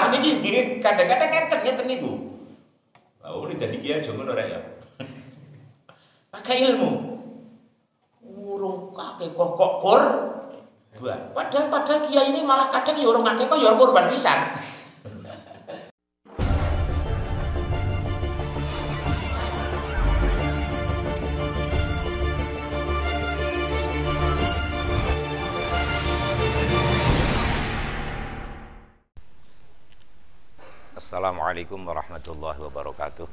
Lah niki kadang-kadang ngeten niku. Oh, dadi kiai aja ngono rek ya. Pakai ilmu. Urung kakek kok kur. Padahal kiai ini malah kadang ya urung kakek kok ya korban pisan. Assalamualaikum warahmatullahi wabarakatuh.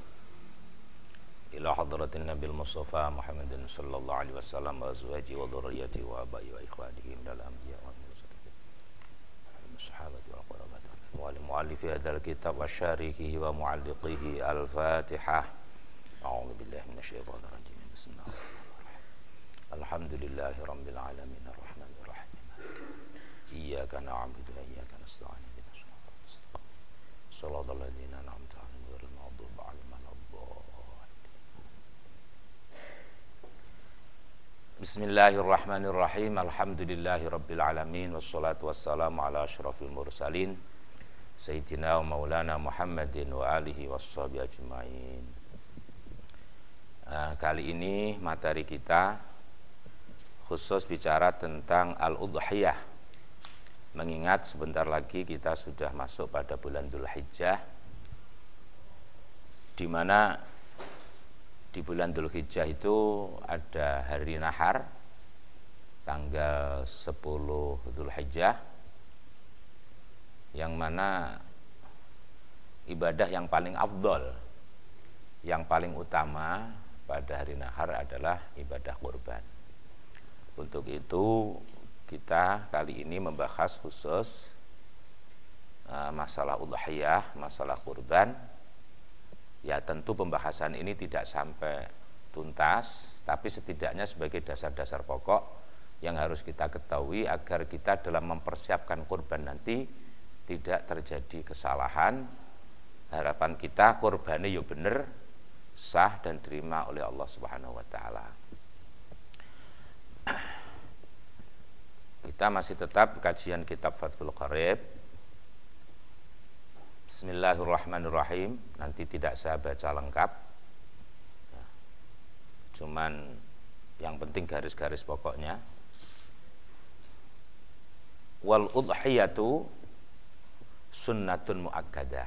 Ila hadratin Nabil Mustafa Muhammadin sallallahu alaihi wasallam wa azwaji wa dhurriyyati wa abai wa ikhwanihi minal anbiya wal mursalin wa sahabati wal qarabat wa al muallifi hadzal kitab wa syarihihi wa mualliqihi al-Fatihah. A'udzu billahi minasyaitonir rajim. Bismillahirrahmanirrahim. Alhamdulillahi rabbil alamin arrahmanir rahim. Iyyaka na'budu wa iyyaka nasta'in. Shalatul ladzina an'amta 'alaihim ghairil maghdubi 'alaihim waladdallin. Bismillahirrahmanirrahim. Alhamdulillahirabbil alamin wassalatu wassalamu ala asyrafil mursalin sayyidina wa maulana Muhammadin wa alihi washabihi ajmain. Kali ini materi kita khusus bicara tentang al-udhiyah. Mengingat sebentar lagi kita sudah masuk pada bulan Dzulhijjah, di mana di bulan Dzulhijjah itu ada hari nahar tanggal 10 Dzulhijjah, yang mana ibadah yang paling afdol, yang paling utama pada hari nahar adalah ibadah kurban. Untuk itu kita kali ini membahas khusus masalah udhiyah, masalah kurban. Ya tentu pembahasan ini tidak sampai tuntas, tapi setidaknya sebagai dasar-dasar pokok yang harus kita ketahui agar kita dalam mempersiapkan kurban nanti tidak terjadi kesalahan. Harapan kita kurbannya ya bener, sah dan diterima oleh Allah Subhanahu wa taala. Kita masih tetap kajian kitab Fathul Qarib. Bismillahirrahmanirrahim. Nanti tidak saya baca lengkap, cuman yang penting garis-garis pokoknya. Wal udhiyatu sunnatun muakkadah.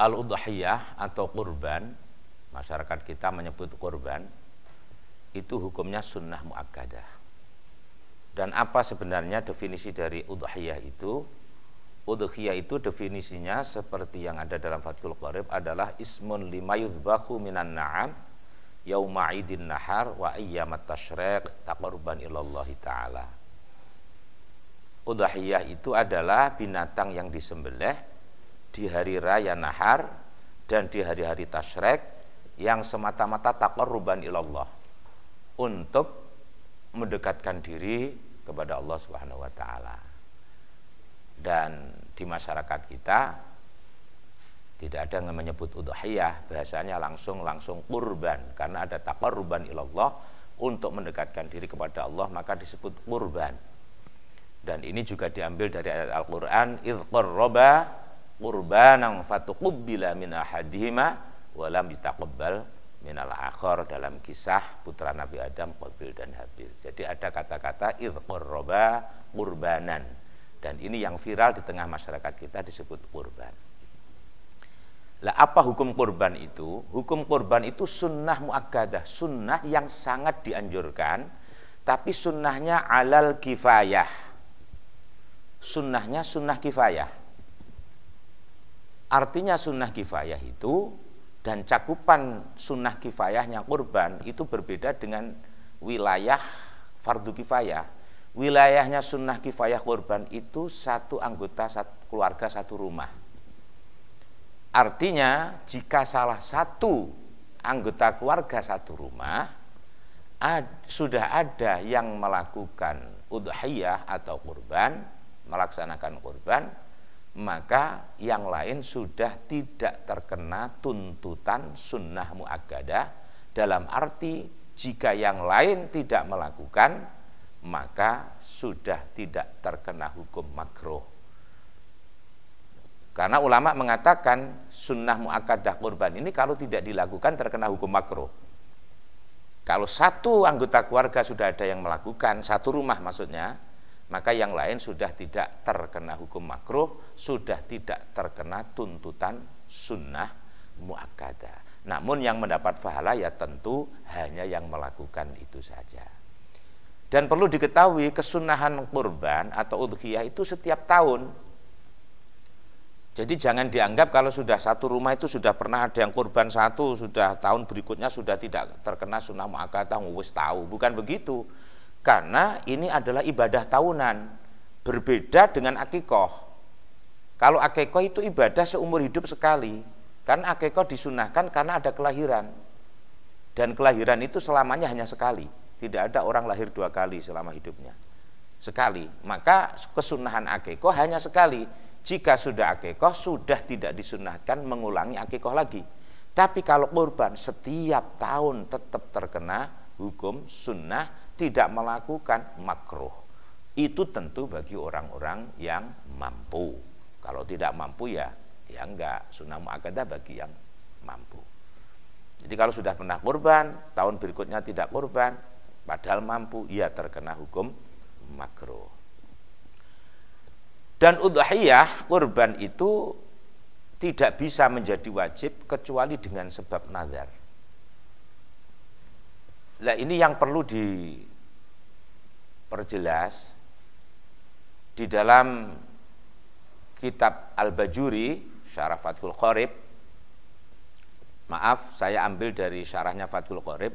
Al udhiyah atau kurban, masyarakat kita menyebut kurban, itu hukumnya sunnah muakkadah. Dan apa sebenarnya definisi dari udhiyah itu? Udhiyah itu definisinya seperti yang ada dalam Fathul Qarib adalah ismun lima yudhbahu minan na'am yauma idin nahar wa ayyamat tasyriq taqarruban ilallahi ta'ala. Udhiyah itu adalah binatang yang disembelih di hari raya nahar dan di hari-hari tasyriq yang semata-mata taqarruban ilallah, untuk mendekatkan diri kepada Allah Subhanahu wa taala. Dan di masyarakat kita tidak ada yang menyebut udhiyah, bahasanya langsung kurban, karena ada taqarruban ilallah, untuk mendekatkan diri kepada Allah maka disebut kurban. Dan ini juga diambil dari ayat Al-Qur'an, idz qarraba qurbanan fatuqbila min ahadihima wa lam yutaqabbal minal akhar, dalam kisah putra Nabi Adam Qabil dan Habil. Jadi ada kata-kata idz qarraba qurbanan, dan ini yang viral di tengah masyarakat kita disebut kurban. Lah apa hukum kurban itu? Hukum kurban itu sunnah muakkadah, sunnah yang sangat dianjurkan, tapi sunnahnya alal kifayah. Sunnahnya sunnah kifayah. Artinya sunnah kifayah itu, dan cakupan sunnah kifayahnya kurban itu berbeda dengan wilayah fardu kifayah. Wilayahnya sunnah kifayah kurban itu satu anggota satu keluarga satu rumah. Artinya jika salah satu anggota keluarga satu rumah sudah ada yang melakukan udhiyah atau kurban, melaksanakan kurban, maka yang lain sudah tidak terkena tuntutan sunnah muakkadah, dalam arti jika yang lain tidak melakukan maka sudah tidak terkena hukum makruh. Karena ulama mengatakan sunnah muakkadah kurban ini kalau tidak dilakukan terkena hukum makruh. Kalau satu anggota keluarga sudah ada yang melakukan, satu rumah maksudnya, maka yang lain sudah tidak terkena hukum makruh, sudah tidak terkena tuntutan sunnah muakkadah. Namun yang mendapat pahala ya tentu hanya yang melakukan itu saja. Dan perlu diketahui kesunahan kurban atau udhiyah itu setiap tahun. Jadi jangan dianggap kalau sudah satu rumah itu sudah pernah ada yang kurban satu, sudah tahun berikutnya sudah tidak terkena sunnah muakkadah, wis tahu. Bukan begitu. Karena ini adalah ibadah tahunan. Berbeda dengan akikoh. Kalau akikoh itu ibadah seumur hidup sekali. Karena akikoh disunahkan karena ada kelahiran. Dan kelahiran itu selamanya hanya sekali. Tidak ada orang lahir 2 kali selama hidupnya. Sekali. Maka kesunahan akikoh hanya sekali. Jika sudah akikoh, sudah tidak disunahkan mengulangi akikoh lagi. Tapi kalau kurban, setiap tahun tetap terkena hukum sunnah, tidak melakukan makruh. Itu tentu bagi orang-orang yang mampu. Kalau tidak mampu ya enggak, sunnah muakkadah bagi yang mampu. Jadi kalau sudah pernah kurban, tahun berikutnya tidak kurban, padahal mampu, ya terkena hukum makruh. Dan udhiyah, kurban itu tidak bisa menjadi wajib kecuali dengan sebab nazar. Nah ini yang perlu diperjelas di dalam kitab Al-Bajuri, Syarah Fathul Qorib. Maaf, saya ambil dari syarahnya Fathul Qorib,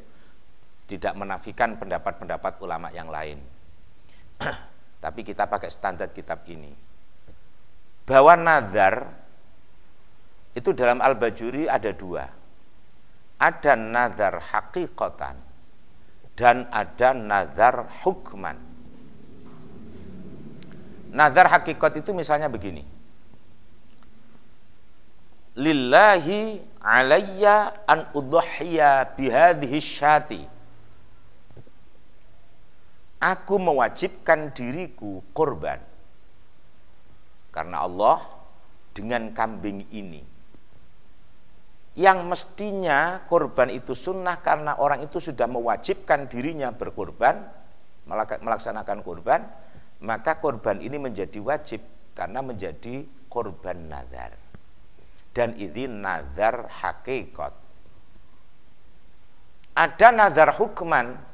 tidak menafikan pendapat-pendapat ulama yang lain. Tapi kita pakai standar kitab ini. Bahwa nazar itu dalam Al-Bajuri ada 2. Ada nazar hakikatan dan ada nazar hukman. Nazar hakikat itu misalnya begini. Lillahi alayya an udhhiya bihadhihi syati. Aku mewajibkan diriku kurban karena Allah dengan kambing ini. Yang mestinya kurban itu sunnah karena orang itu sudah mewajibkan dirinya berkurban, melaksanakan kurban, maka kurban ini menjadi wajib karena menjadi kurban nazar. Dan ini nazar hakikat. Ada nazar hukman.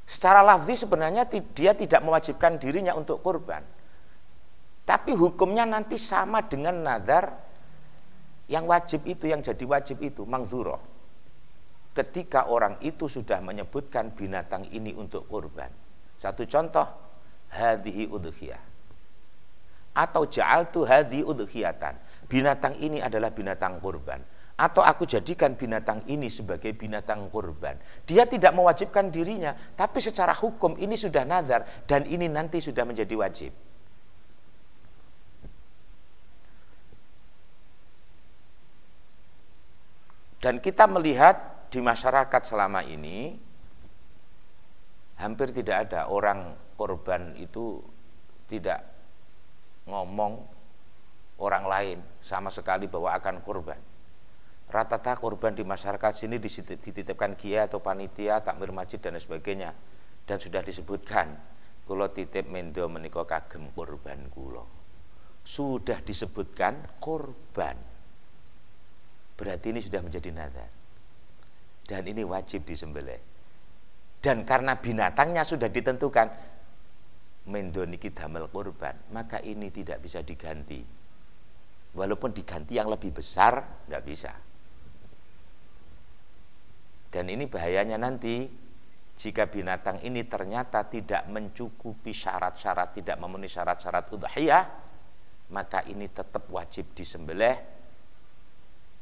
Secara lafzi sebenarnya dia tidak mewajibkan dirinya untuk kurban. Tapi hukumnya nanti sama dengan nazar yang wajib itu, yang jadi wajib itu, mangzuroh. Ketika orang itu sudah menyebutkan binatang ini untuk kurban. Satu contoh, hadhihi udhiyah. Atau ja'altu hadhihi udhiyatan. Binatang ini adalah binatang kurban. Atau aku jadikan binatang ini sebagai binatang kurban. Dia tidak mewajibkan dirinya, tapi secara hukum ini sudah nazar dan ini nanti sudah menjadi wajib. Dan kita melihat di masyarakat selama ini hampir tidak ada orang korban itu tidak ngomong orang lain sama sekali bahwa akan korban. Rata-rata korban di masyarakat sini dititipkan kiai atau panitia, takmir masjid dan sebagainya. Dan sudah disebutkan, kula titip mendo menika kagem korban kula. Sudah disebutkan korban. Berarti ini sudah menjadi nazar. Dan ini wajib disembelih. Dan karena binatangnya sudah ditentukan, mendo niki damel kurban, maka ini tidak bisa diganti. Walaupun diganti yang lebih besar, tidak bisa. Dan ini bahayanya nanti, jika binatang ini ternyata tidak mencukupi syarat-syarat, tidak memenuhi syarat-syarat udhiyah, maka ini tetap wajib disembelih.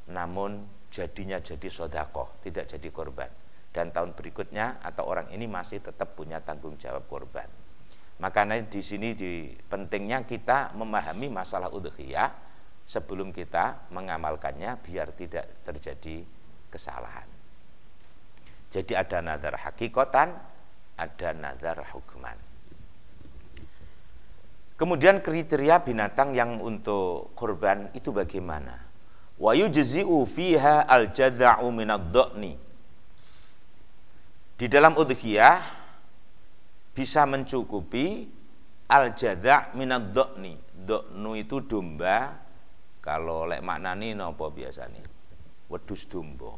Namun jadinya jadi sedekah, tidak jadi korban. Dan tahun berikutnya atau orang ini masih tetap punya tanggung jawab korban. Makanya di sini pentingnya kita memahami masalah udhiyah sebelum kita mengamalkannya biar tidak terjadi kesalahan. Jadi ada nazar hakikatan, ada nazar hukman. Kemudian kriteria binatang yang untuk kurban itu bagaimana? Wa yujzi'u fiha al-jadza'u minadh-dha'ni. Di dalam udhiyah bisa mencukupi al-jadza' minadh-dha'ni. Dha'nu itu domba. Kalau lek maknani napa biasane? Wedhus domba.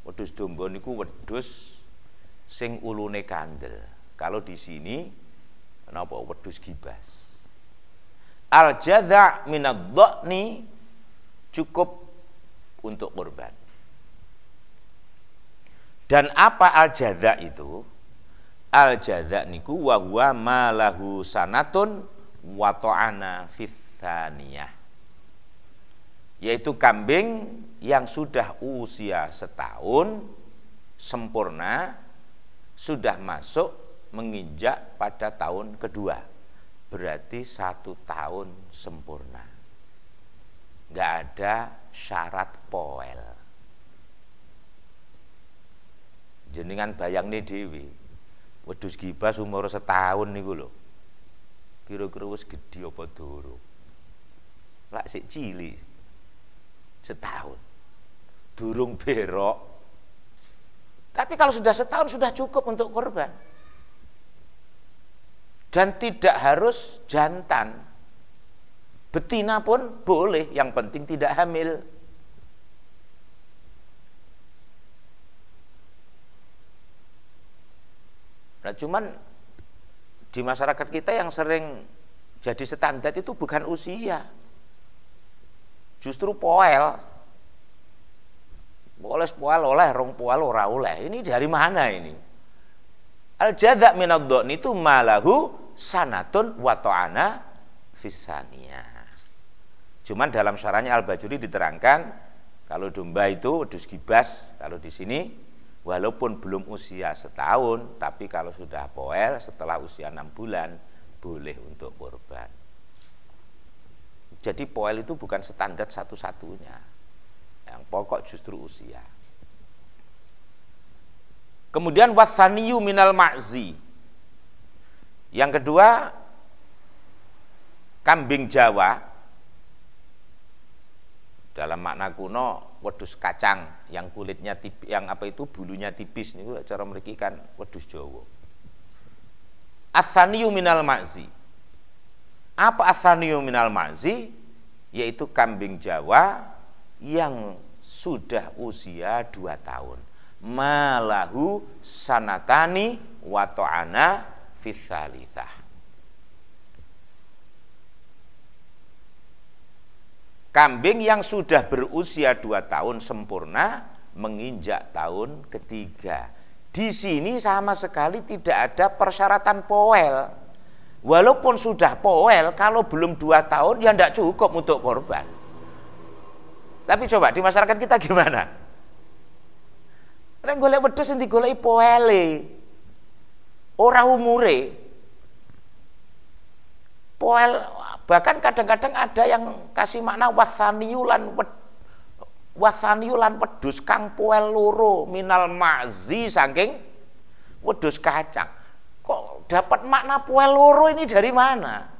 Wedhus domba niku wedhus sing ulune kandel. Kalau di sini napa wedhus gibas. Al-jadza' minadh-dha'ni cukup untuk kurban. Dan apa al-jadza' itu? Al-jadza' niku wa huwa ma lahu sanatun wa ta'ana fitsaniyah. Yaitu kambing yang sudah usia setahun sempurna, sudah masuk menginjak pada tahun kedua. Berarti 1 tahun sempurna. Nggak ada syarat poel. Jenengan bayang nih dewi, wedhus gibas umur setahun niku lho. Kira-kira wis gedhi apa durung? Lak sik cilik. Setahun. Durung berok. Tapi kalau sudah setahun sudah cukup untuk kurban. Dan tidak harus jantan. Betina pun boleh, yang penting tidak hamil. Nah, cuman di masyarakat kita yang sering jadi standar itu bukan usia. Justru poel. Boleh poel oleh, rong poel ora oleh. Ini dari mana ini? Al-jadza' minadh-dha'ni itu malahu sanatun wa ta'ana fitsaniyah. Cuman dalam syarahnya Al-Bajuri diterangkan kalau domba itu wedhus gibas, kalau di sini walaupun belum usia setahun, tapi kalau sudah poel setelah usia 6 bulan boleh untuk kurban. Jadi poel itu bukan standar satu-satunya. Yang pokok justru usia. Kemudian wathaniyu minal ma'zi. Yang kedua, kambing Jawa. Dalam makna kuno wedhus kacang yang kulitnya tipis, yang apa itu bulunya tipis niku cara mriki kan wedhus Jawa. Athaniyu minal ma'zi. Apa athaniyu minal ma'zi? Yaitu kambing Jawa yang sudah usia 2 tahun. Malahu sanatani wa ta'ana fitsalitsah. Kambing yang sudah berusia 2 tahun sempurna menginjak tahun ketiga. Di sini sama sekali tidak ada persyaratan poel. Walaupun sudah poel, kalau belum 2 tahun ya tidak cukup untuk korban. Tapi coba di masyarakat kita gimana? Nek golek wedhus sing digoleki poele. Ora umure. Poel, bahkan kadang-kadang ada yang kasih makna wasaniyulan wedhus kang poel loro minal ma'zi saking wedhus kacang. Kok dapat makna poel loro ini dari mana?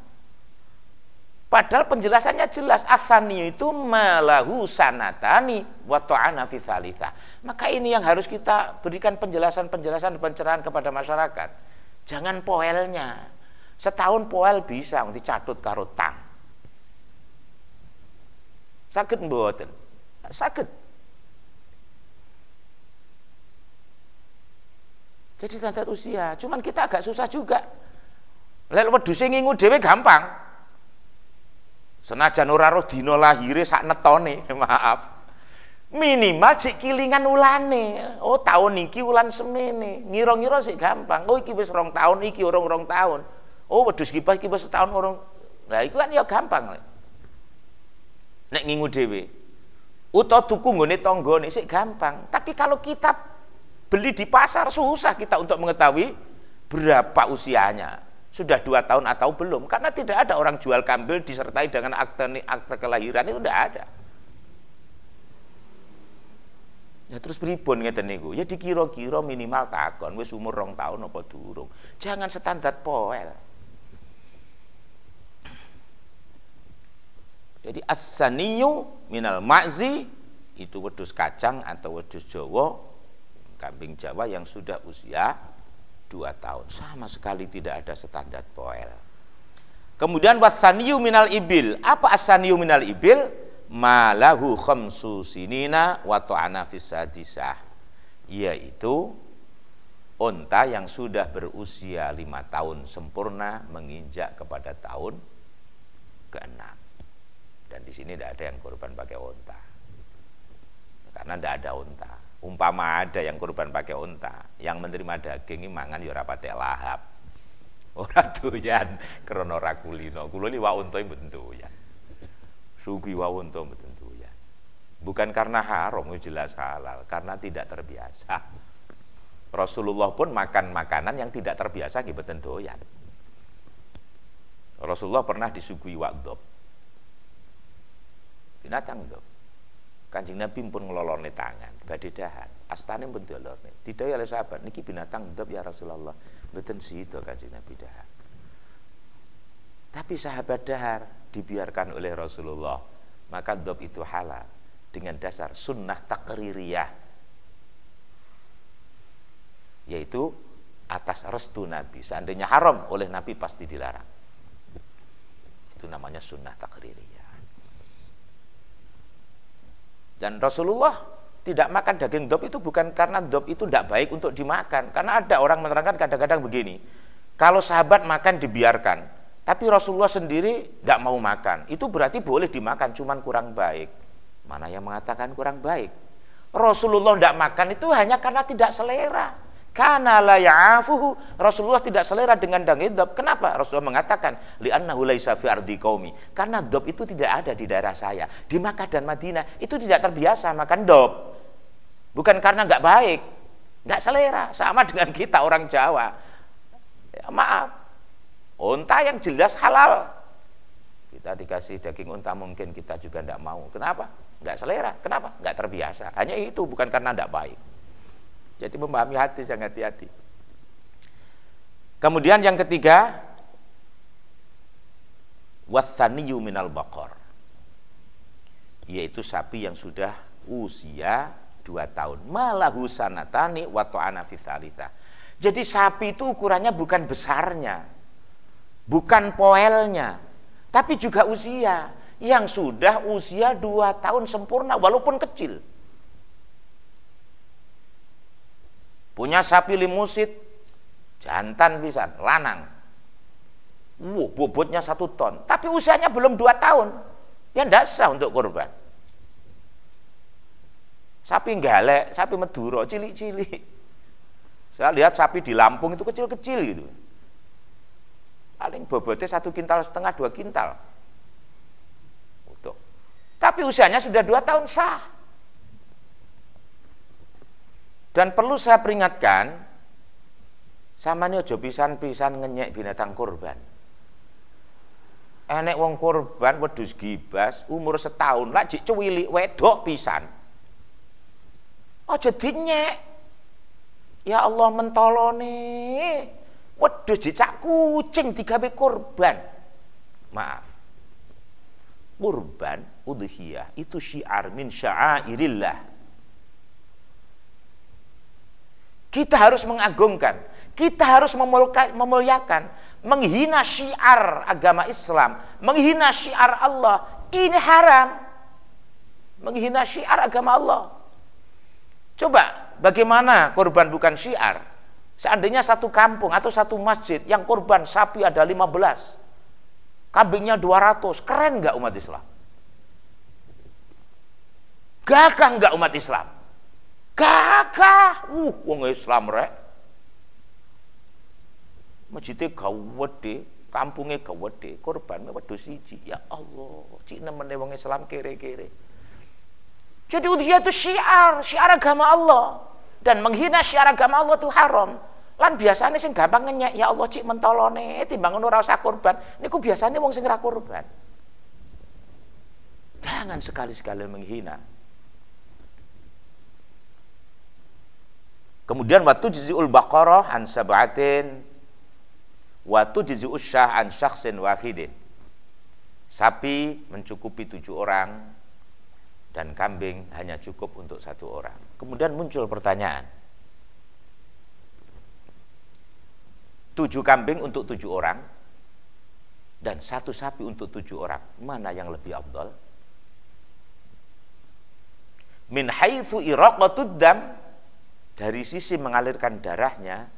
Padahal penjelasannya jelas, asaniyu itu malahu sanatani wa ta'ana fi tsalitsah. Maka ini yang harus kita berikan penjelasan-penjelasan dan pencerahan kepada masyarakat. Jangan poelnya. Setahun poel bisa dicatut karo tang. Saged mboten? Saged. Jadi standar usia. Cuman kita agak susah juga. Lek wedhus ngingu dhewe gampang. Senajan ora roh dina lahire sak netone, maaf. Minimal sik kilingan ulane. Oh, tahun iki ulan semene. Ngira-ngira sik gampang. Oh, iki wis 2 tahun, iki urung 2 tahun. Oh, wedhus gibas iki wis setahun urung. Lah iku kan ya gampang. Nek ngingu dhewe. Utawa tuku nggone tanggane sik gampang. Tapi kalau kita beli di pasar susah kita untuk mengetahui berapa usianya. Sudah 2 tahun atau belum, karena tidak ada orang jual kambing disertai dengan akte kelahiran, itu tidak ada. Ya terus pripun ngeten niku? Ya dikira-kira minimal takon wis umur 2 tahun apa durung. Jangan standar poel. Jadi as-saniyu minal ma'zi itu wedhus kacang atau wedhus Jawa, kambing Jawa yang sudah usia 2 tahun. Sama sekali tidak ada standar poel. Kemudian wasaniyu minal ibil. Apa as-saniyu minal ibil? Malahu khamsu sinina wa ta'ana fis sadisah. Yaitu unta yang sudah berusia 5 tahun sempurna menginjak kepada tahun ke-6. Dan di sini tidak ada yang kurban pakai unta. Karena tidak ada unta. Umpama ada yang kurban pakai unta, yang menerima daging ini mangan ya ora patek lahap. Ora doyan krana ora kulino. Kula li wa unta mboten doyan. Sugi wa unta mboten doyan. Bukan karena haram, jelas halal, karena tidak terbiasa. Rasulullah pun makan makanan yang tidak terbiasa nggih mboten doyan. Rasulullah pernah disuguhi wa'dhab. Binatang dhab. Kanjeng Nabi pun ngelolone tangan, badhe dahar. Astane pun dolorne. Didhawuhi oleh sahabat, niki binatang dhab ya Rasulullah. Mboten sida Kanjeng Nabi dahar. Tapi sahabat dahar dibiarkan oleh Rasulullah. Maka dhab itu halal dengan dasar sunnah takririyah. Yaitu atas restu Nabi. Seandainya haram oleh Nabi pasti dilarang. Itu namanya sunnah takririyah. Dan Rasulullah tidak makan daging dhab itu bukan karena dhab itu tidak baik untuk dimakan. Karena ada orang menerangkan kadang-kadang begini, kalau sahabat makan dibiarkan, tapi Rasulullah sendiri tidak mau makan, itu berarti boleh dimakan, cuman kurang baik. Mana yang mengatakan kurang baik? Rasulullah tidak makan itu hanya karena tidak selera. Kana la ya'afuhu, Rasulullah tidak selera dengan daging dhab. Kenapa? Rasulullah mengatakan li'annahu laisa fi ardi qaumi. Karena dhab itu tidak ada di daerah saya. Di Makkah dan Madinah itu tidak terbiasa makan dhab. Bukan karena enggak baik, enggak selera, sama dengan kita orang Jawa. Ya, maaf. Unta yang jelas halal. Kita dikasih daging unta mungkin kita juga enggak mau. Kenapa? Enggak selera. Kenapa? Enggak terbiasa. Hanya itu, bukan karena enggak baik. Jadi memahami hati sangat hati-hati. Kemudian yang ketiga, wassaniyu minal baqar, yaitu sapi yang sudah usia 2 tahun. Malahu sanatani wa ta'ana fi tsalitsah. Jadi sapi itu ukurannya bukan besarnya, bukan poelnya, tapi juga usia yang sudah usia 2 tahun sempurna walaupun kecil. Punya sapi limusit, jantan pisan, lanang. Bobotnya 1 ton, tapi usianya belum 2 tahun. Ya ndak sah untuk kurban. Sapi galek, sapi Madura, cilik-cilik. Saya lihat sapi di Lampung itu kecil-kecil gitu. Paling bobotnya 1,5 kintal, 2 kintal. Utuh. Tapi usianya sudah 2 tahun sah. Dan perlu saya peringatkan, sama ini aja pisan-pisan ngenyek binatang kurban. Enek wong kurban wedhus gibas umur 1 tahun lak jek cuwilik wedok pisan. Aja dinyek. Ya Allah mentolone. Wedhus dicak kucing digawe kurban. Maaf. Kurban udhiyah itu syiar min sya'airillah. Kita harus mengagungkan, kita harus memuliakan. Menghina syiar agama Islam, menghina syiar Allah, ini haram. Menghina syiar agama Allah. Coba bagaimana kurban bukan syiar? Seandainya satu kampung atau satu masjid yang kurban sapi ada 15, kambingnya 200, keren nggak umat Islam? Gagah nggak umat Islam? Gagah, wong Islam rek. Masjidnya gawede, kampungnya gawede, korban wedhus siji. Ya Allah, cik nemene wong Islam kere-kere. Jadi udhiyah itu syiar agama Allah. Dan menghina syiar agama Allah itu haram. Lan biasanya sing gampang ngenyek, ya Allah cik mentolone, timbang ngono ora usah kurban. Niku biasanya wong sing ora kurban. Jangan sekali-sekali menghina. Kemudian waktu jiziul baqarah an sab'atin, waktu jiziul syah an syakhsin wahidin. sapi mencukupi 7 orang, dan kambing hanya cukup untuk 1 orang. Kemudian muncul pertanyaan, 7 kambing untuk 7 orang, dan 1 sapi untuk 7 orang, mana yang lebih afdal? Min haitsu iraqatud dam, dari sisi mengalirkan darahnya,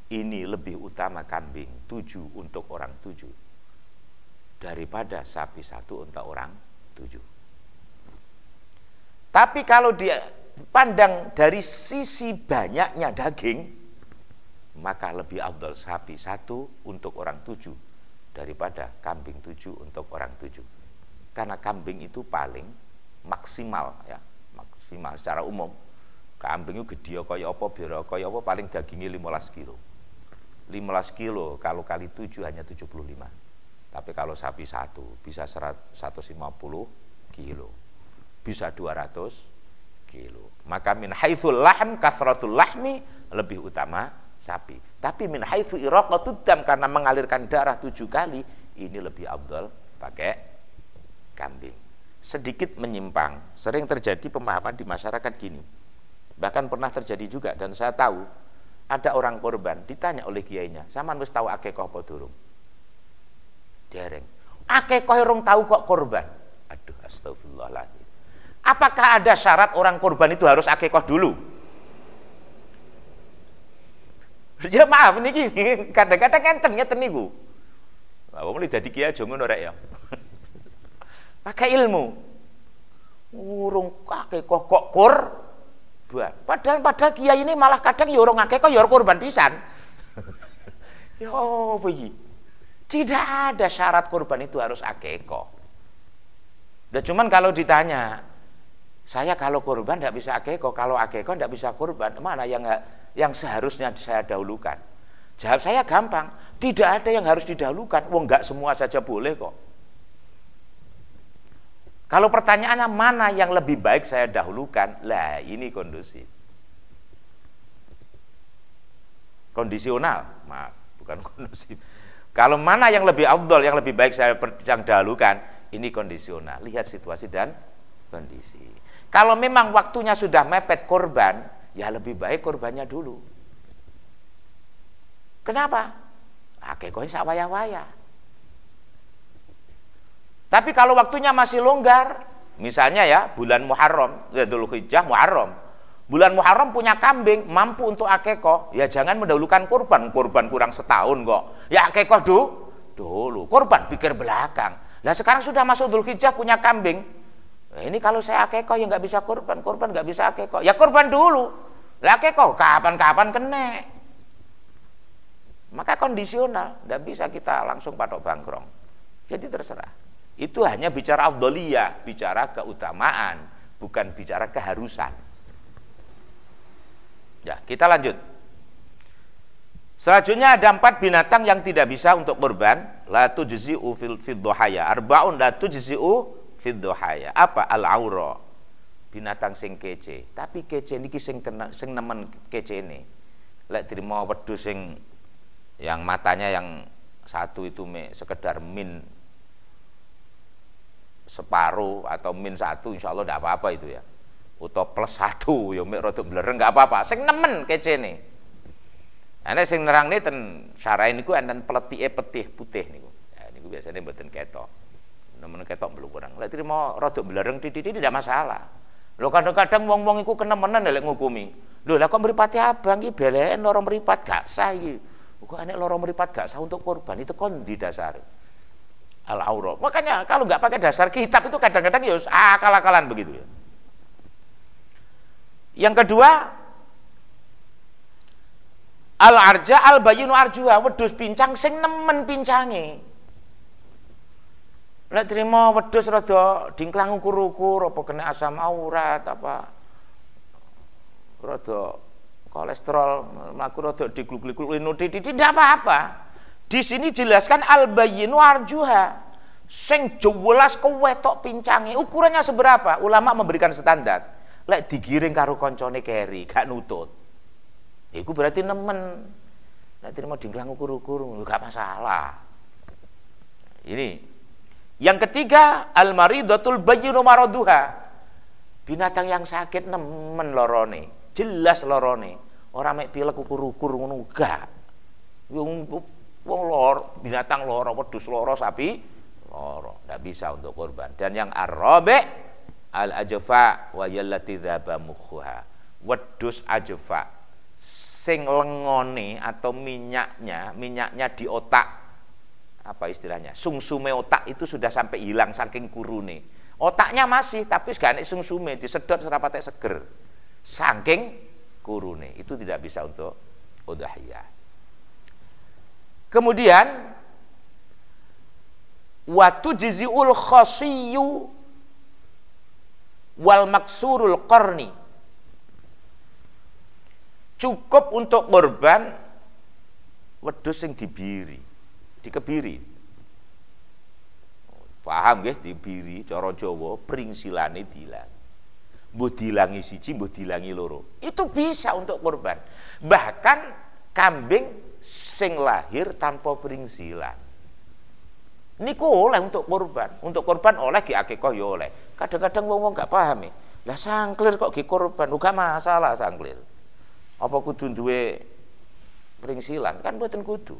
ini lebih utama kambing 7 untuk orang 7 daripada sapi 1 untuk orang 7. Tapi kalau dia pandang dari sisi banyaknya daging, maka lebih afdal sapi 1 untuk orang 7 daripada kambing 7 untuk orang 7. Karena kambing itu paling maksimal, ya, maksimal secara umum. Kambing itu gede kaya apa, biar kaya apa, paling dagingnya 15 kilo. 15 kilo kalau kali 7 hanya 75. Tapi kalau sapi 1 bisa 150 kilo. Bisa 200 kilo. Maka min haitsul lahm kasratul lahmi, lebih utama sapi. Tapi min haitsu iraqatud dam, karena mengalirkan darah 7 kali, ini lebih afdal pakai kambing. Sedikit menyimpang, sering terjadi pemahaman di masyarakat gini. Bahkan pernah terjadi juga, dan saya tahu ada orang korban ditanya oleh kiainya, "Saman wis tahu akekah apa durung?" Dereng. "Akekah urung tahu kok korban." Aduh, astagfirullahaladzim. Apakah ada syarat orang korban itu harus akekah dulu? Ya maaf niki, kadang-kadang ngeten niku. Lah wong dadi kiai aja ngono rek ya. Pakai ilmu. Urung akekah kok Padahal kiai ini malah kadang ya orang akekah ya korban pisan. Ya apa iki? Tidak ada syarat korban itu harus akekah. Dan cuman kalau ditanya, saya kalau korban tidak bisa akekah, kalau akekah tidak bisa korban, mana yang seharusnya saya dahulukan? Jawab saya gampang, tidak ada yang harus didahulukan. Wong enggak semua saja boleh kok. Kalau pertanyaannya mana yang lebih baik saya dahulukan, lah ini kondusif. Kondisional, maaf, bukan kondusif. Kalau mana yang lebih afdal, yang lebih baik saya dahulukan, ini kondisional. Lihat situasi dan kondisi. Kalau memang waktunya sudah mepet korban, ya lebih baik korbannya dulu. Kenapa? Akekah sak waya-waya. Tapi kalau waktunya masih longgar, misalnya ya bulan Muharram, Dzulhijjah Muharram. Bulan Muharram punya kambing, mampu untuk akekah, ya jangan mendahulukan korban. Korban kurang setahun kok. Ya akekah dulu. Korban pikir belakang. Nah sekarang sudah masuk Dzulhijjah punya kambing. Nah, ini kalau saya akekah ya nggak bisa korban nggak bisa akekah. Ya korban dulu. Lah akekah kapan-kapan kena. Maka kondisional, nggak bisa kita langsung patok bangkrong. Jadi terserah. Itu hanya bicara afdhaliyah, bicara keutamaan, bukan bicara keharusan. Ya, kita lanjut. Selanjutnya ada 4 binatang yang tidak bisa untuk kurban. La tujzi'u fid dhuhaya. Arba'un la tujzi'u fid dhuhaya. Apa? Al-aura. Binatang sing kece. Tapi kece niki sing nemen kece ini. Lek trimo wedhus sing yang matanya yang satu itu sekedar min separuh atau min 1, insya Allah tidak apa-apa itu ya. Atau plus 1 ya mek rodok blereng nggak apa-apa. Sing nemen kecene. Ana sing nerangne ten syarae niku enten pletike petih putih niku. Ya niku biasanya mboten ketok. Nemen ketok belum kurang. Lek trimo rodok blereng titik tidak masalah. Lho kadang-kadang wong-wong iku kenemenan lek ngukumi. Lho lah kok mripate abang iki beleken loro mripat gak sah iki. Kok enek loro mripat gak sah untuk korban itu kon di dasar. Al-aura. Makanya kalau nggak pakai dasar kitab itu kadang-kadang ya akal-akalan begitu ya. Yang kedua, al-arja al-bayinu arjuha, wedhus pincang sing nemen pincange. Lek trimo wedhus rada dingklang ukur-ukur apa kena asam urat apa rada kolesterol mlaku rada digluk-gluk tidak apa-apa. Di sini jelaskan al-bayyinu arjuha. Sing jewelas kewetok pincange. Ukurannya seberapa? Ulama memberikan standar. Lek digiring karo koncone keri, gak nutut. Iku berarti nemen. Lek terima dingklang ukur-ukur, gak masalah. Ini Yang ketiga, al-maridatul bayyinu maraduha. Binatang yang sakit nemen lorone, jelas lorone. Ora mek pilek ukur-ukur ngono gak. Wong lor, binatang loro, wedhus loro, sapi loro, ndak bisa untuk kurban. Dan yang arabe al-ajfa wa yallati dzaba mukhuha. Wedhus ajfa sing lengone atau minyaknya di otak, apa istilahnya, sungsume otak itu sudah sampai hilang saking kurune. Otaknya masih, tapi sekarang sungsume disedot serapate seger saking kurune, itu tidak bisa untuk udhiyah. Kemudian watu jiziul khasiyyu wal maksurul qarni, cukup untuk korban wedhus sing dikebiri. Paham nggih, dibiri cara Jawa pringsilane dilang. Mbuh dilangi siji, mbuh dilangi loro. Itu bisa untuk korban. Bahkan kambing sing lahir tanpa pringsilan niku oleh untuk korban. Untuk korban oleh ki akikah ya oleh. Kadang-kadang wong-wong gak paham. Lah sangklir kok ki korban, uga masalah sangklir. Apa kudu duwe pringsilan? Kan mboten kudu.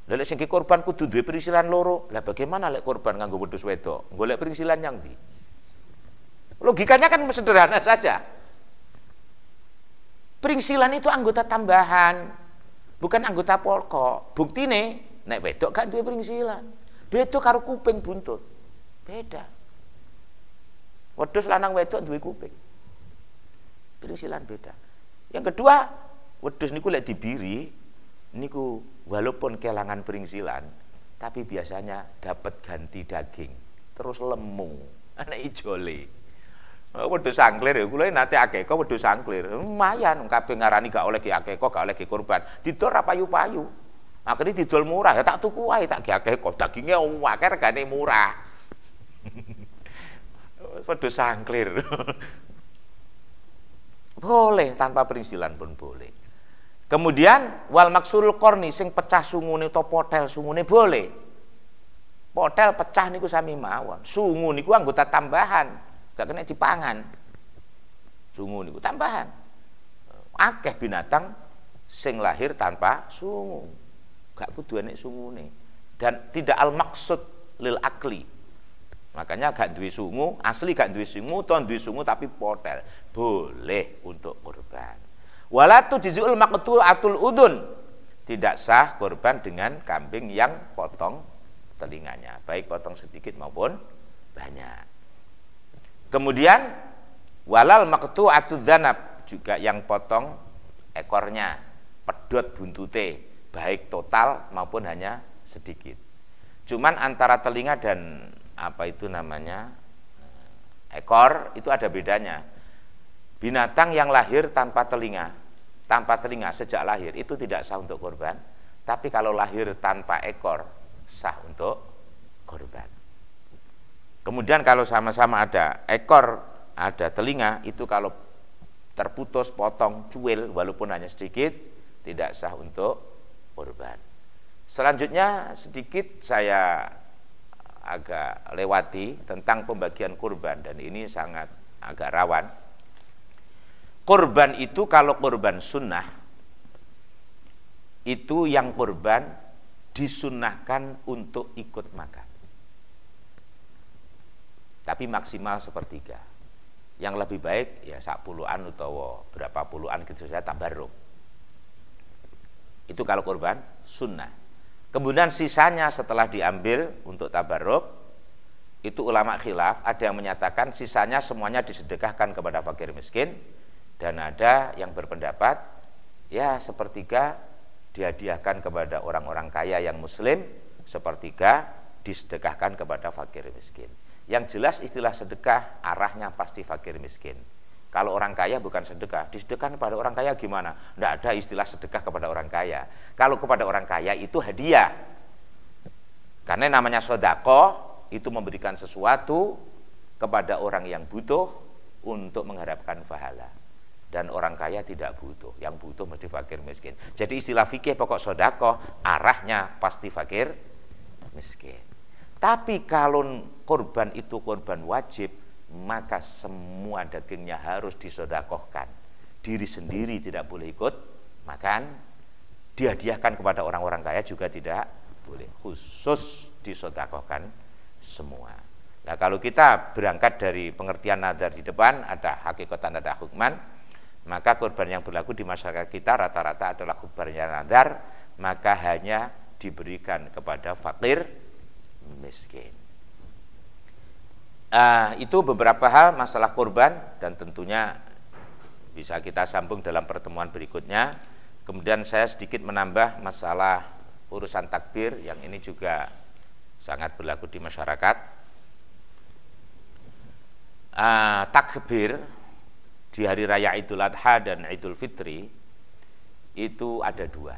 Lah lek sing ki korban kudu duwe pringsilan loro. Lah bagaimana lek korban nganggo wedhus wedok? Golek pringsilan yang ndi? Logikanya kan sederhana saja. Pringsilan itu anggota tambahan, bukan anggota pokok. Buktine nek wedok gak duwe pringsilan. Beda karo kuping buntut. Beda. Wedhus lanang wedok duwe kuping. Pringsilan beda. Yang kedua, wedhus niku lek dibiri niku walaupun kelangan pringsilan, tapi biasanya dapat ganti daging, terus lemu, ana ijole. Wedhus sangklir ya, kula nate akekah wedhus sangklir. Lumayan kabeh ngarani gak oleh ki akekah, gak oleh ki kurban. Didol ra payu-payu. Akhirnya didol murah, ya tak tuku wae, tak ki akekah, daginge akeh regane murah. Wedhus sangklir. Boleh tanpa pringsilan pun boleh. Kemudian wal maksurul qarni sing pecah sungune utawa potel sungune boleh. Potel pecah niku sami mawon. Sungu niku anggota tambahan, gak kena dipangan. Sungu niku tambahan. Akeh binatang sing lahir tanpa sungu. Gak kudu enek sungune. Dan tidak al maksud lil akli. Makanya gak duwe sungu, asli gak duwe sungu, ton duwe sungu tapi potel. Boleh untuk kurban. Walatu jizul maqtu'atul udun, tidak sah kurban dengan kambing yang potong telinganya, baik potong sedikit maupun banyak. Kemudian walal maqtu'atud dzanab, juga yang potong ekornya, pedot buntute, baik total maupun hanya sedikit. Cuman antara telinga dan apa itu namanya ekor itu ada bedanya. Binatang yang lahir tanpa telinga sejak lahir itu tidak sah untuk kurban. Tapi kalau lahir tanpa ekor sah untuk kurban. Kemudian kalau sama-sama ada ekor, ada telinga, itu kalau terputus, potong, cuil walaupun hanya sedikit tidak sah untuk kurban. Selanjutnya sedikit saya agak lewati tentang pembagian kurban, dan ini sangat agak rawan. Kurban itu kalau kurban sunnah itu yang kurban disunnahkan untuk ikut makan, tapi maksimal sepertiga. Yang lebih baik ya sak puluhan atau berapa puluhan gitu saya tabarruk. Itu kalau kurban sunnah. Kemudian sisanya setelah diambil untuk tabarruk, itu ulama khilaf, ada yang menyatakan sisanya semuanya disedekahkan kepada fakir miskin, dan ada yang berpendapat ya sepertiga dihadiahkan kepada orang-orang kaya yang muslim, sepertiga disedekahkan kepada fakir miskin. Yang jelas istilah sedekah arahnya pasti fakir miskin. Kalau orang kaya bukan sedekah, disedekahkan kepada orang kaya gimana? Tidak ada istilah sedekah kepada orang kaya. Kalau kepada orang kaya itu hadiah. Karena namanya sedekah itu memberikan sesuatu kepada orang yang butuh untuk mengharapkan pahala. Dan orang kaya tidak butuh, yang butuh mesti fakir miskin. Jadi istilah fikih pokok sedekah arahnya pasti fakir miskin. Tapi kalau korban itu korban wajib, maka semua dagingnya harus disedekahkan. Diri sendiri tidak boleh ikut makan, dihadiahkan kepada orang-orang kaya juga tidak boleh, khusus disedekahkan semua. Nah, kalau kita berangkat dari pengertian nadar di depan, ada hakikatan, ada hukman, maka korban yang berlaku di masyarakat kita rata-rata adalah korbannya nadar, maka hanya diberikan kepada fakir miskin. Itu beberapa hal masalah korban, dan tentunya bisa kita sambung dalam pertemuan berikutnya. Kemudian saya sedikit menambah masalah urusan takbir, yang ini juga sangat berlaku di masyarakat. Takbir di hari raya Idul Adha dan Idul Fitri itu ada dua.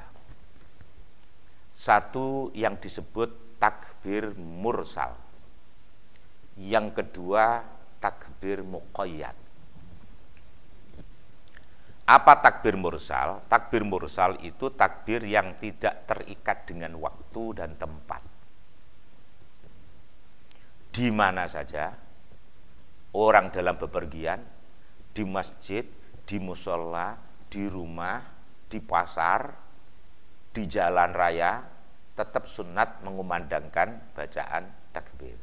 Satu yang disebut takbir mursal, yang kedua takbir muqayyad. Apa takbir mursal? Takbir mursal itu takbir yang tidak terikat dengan waktu dan tempat. Di mana saja, orang dalam bepergian, di masjid, di musola, di rumah, di pasar, di jalan raya, tetap sunat mengumandangkan bacaan takbir.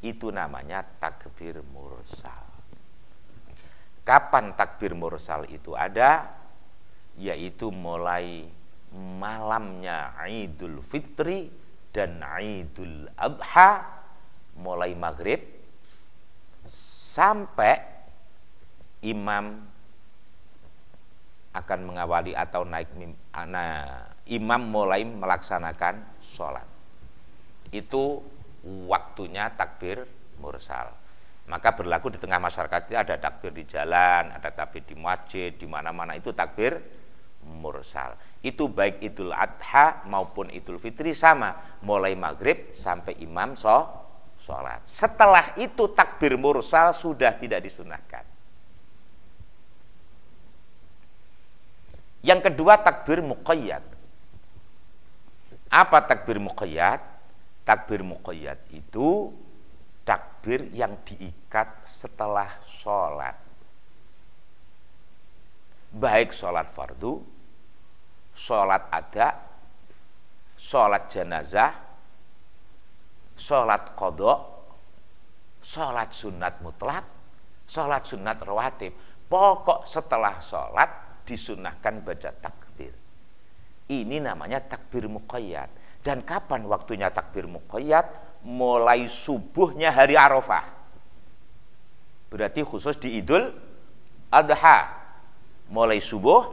Itu namanya takbir mursal. Kapan takbir mursal itu ada? Yaitu mulai malamnya Idul Fitri dan Idul Adha, mulai maghrib sampai imam akan mengawali atau naik imam mulai melaksanakan sholat. Itu waktunya takbir mursal. Maka berlaku di tengah masyarakat, ada takbir di jalan, ada takbir di masjid, di mana-mana itu takbir mursal. Itu baik Idul Adha maupun Idul Fitri sama, mulai maghrib sampai imam sholat. Setelah itu takbir mursal sudah tidak disunahkan. Yang kedua takbir muqayyad. Apa takbir muqayyad? Takbir muqayyad itu takbir yang diikat setelah sholat, baik sholat fardu, sholat ada, sholat jenazah, sholat qadha, sholat sunat mutlak, sholat sunat rawatib. Pokok setelah sholat disunahkan baca takbir. Ini namanya takbir muqayyad. Dan kapan waktunya takbir muqayyad? Mulai subuhnya hari Arafah. Berarti khusus di Idul Adha. Mulai subuh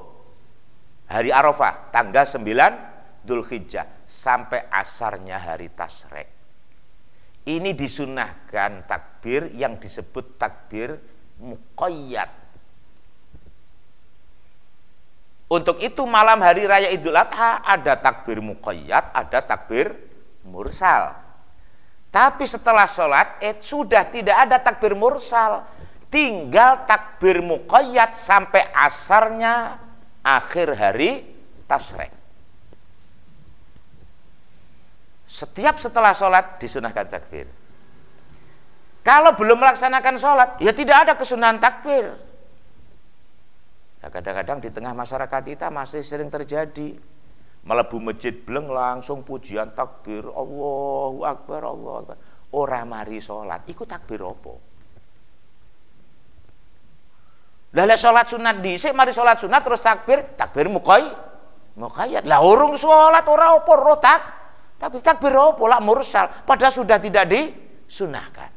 hari Arafah, tanggal 9 Dzulhijjah sampai asarnya hari Tasyrik. Ini disunahkan takbir yang disebut takbir muqayyad. Untuk itu malam hari raya Idul Adha ada takbir muqayyad, ada takbir mursal. Tapi setelah sholat sudah tidak ada takbir mursal, tinggal takbir muqayyad sampai asarnya akhir hari Tasyrik. Setiap setelah sholat disunahkan takbir. Kalau belum melaksanakan sholat, ya tidak ada kesunahan takbir. Nah, kadang-kadang di tengah masyarakat kita masih sering terjadi. Melebu masjid bleng langsung pujian takbir, Allahu Akbar, Allahu Akbar. Ora mari sholat, ikut takbir apa? Lah sholat sunat dhisik, mari sholat sunat terus takbir muqayyad. Lah urung sholat ora apa rotak. Tapi takbir apa lah mursal, padahal sudah tidak disunahkan.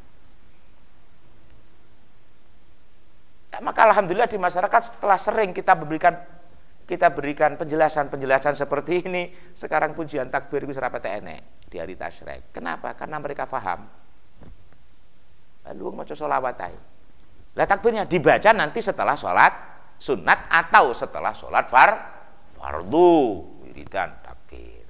Ya, maka alhamdulillah di masyarakat setelah sering kita berikan penjelasan seperti ini, sekarang pujian takbir itu serapet enek di hari Tasyrik. Kenapa? Karena mereka paham. Lalu maca sholawat ae. Lah takbirnya dibaca nanti setelah sholat sunat atau setelah sholat fardu, wiridan takbir.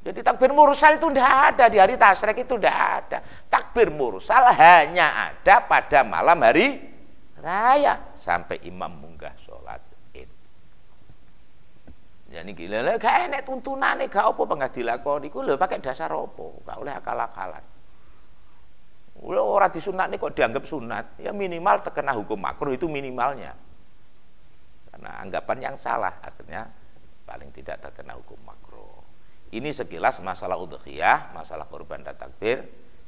Jadi takbir mursal itu tidak ada di hari Tasyrik, itu tidak ada. Takbir mursal hanya ada pada malam hari raya sampai imam munggah sholat. Ya niki lha gak enek tuntunane gak apa pengah dilakoni iku lho pakai dasar apa? Gak oleh akal-akalan. Lho ora disunatne kok dianggap sunat, ya minimal terkena hukum makruh itu minimalnya. Karena anggapan yang salah akhirnya paling tidak terkena hukum makruh. Ini sekilas masalah udhiyah, masalah kurban dan takbir.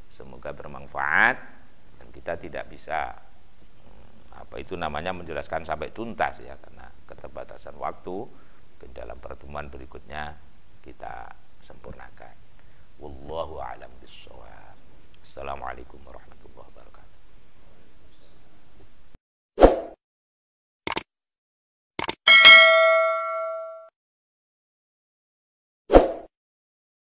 Semoga bermanfaat dan kita tidak bisa apa itu namanya menjelaskan sampai tuntas ya karena keterbatasan waktu. Mungkin dalam pertemuan berikutnya kita sempurnakan. Wallahu a'lam bishawab. Assalamualaikum warahmatullahi wabarakatuh.